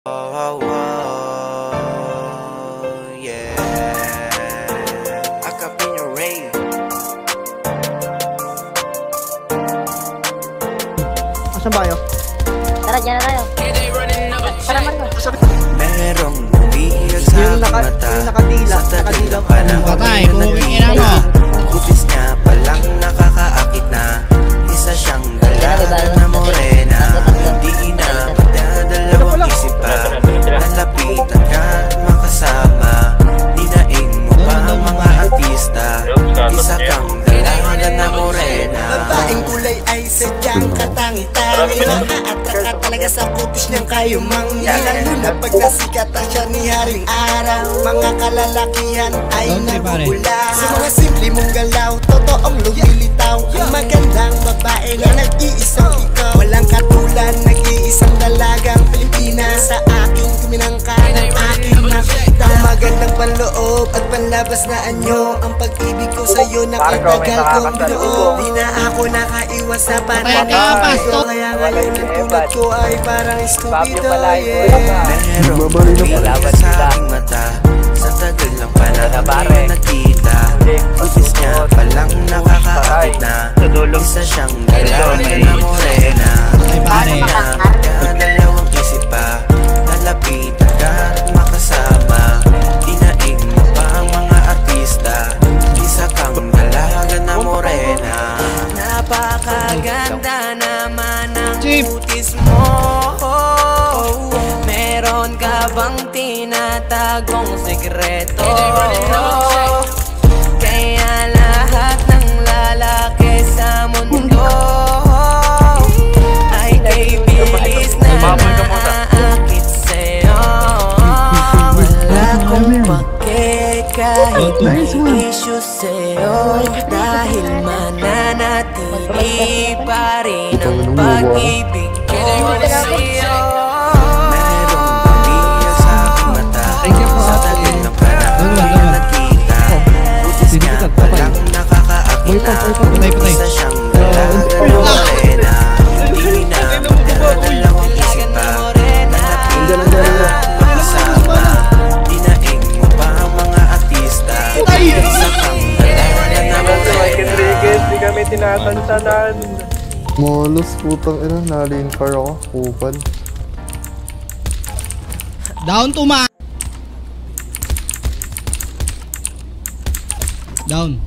Oh, yeah. I got been your rave. Asan ba kayo? Tara, dyan na tayo. Tara, Mario. Merong umiiyak sa aking mata. Sa dakilang panahon Patay, kukuking ina mo. Kupis niya palang nakakaakit na. Isa siyang dalaga na morena. Hindi na magdadalawang isip pa. Nalapitan ka at makasama. Dinaing mo pa ang mga artista. Isa kang dalaga na morena. Babaeng kulay ay sadyang katangi-tangi. Maaatrak ka talaga sa kutis niyang kayumanggi. Lalo na pag nasikatan siya ni Haring Araw. Mga kalalakihan ay nabubula sa mga simple mong galaw. Totoong lumilitaw. Yung magandang babae na nag-iisang ikaw. Walang katulad, nag-iisang dalagang Pilipina. Sa aking kuminangka ng aking nakita. Ang magandang panloob at panlabas na anyo. Ang pag-ibig ko sa'yo nakatagal kong binuo. Di na ako nakaiwas sa pananaw. Kaya ngayon ang tulad ko ay parang estupido. Merong umiiyak sa aking mata. Sa tagal ng panahon ngayon nakita. Kupis niya palang nakakaakit na. Isa siyang dalaga na morena. Hindi na magdadalawang isip pa. Nalapitan ka at makasama. Dinaing mo pa ang mga artista. Isa kang dalaga na morena. Napakaganda naman ang kutis mo. Meron ka bang tinatagong sekreto? Kaya lahat ng lalaki sa mundo ay kay bilis na naaakit sa'yo. Wala kong pake kahit may issue sa'yo. Dahil mananatili pa rin ang pag-ibig ko sa'yo. Isa siyang dalaga na morena. Hindi na magdadalawang isip pa. Nalapitan ka at makasama. Dinaing mo pa ang mga artista. Isa kang dalaga na morena. Di kami tinatansanan. Molos, putang ina, nalinkar ako, kupal. Down to ma. Down.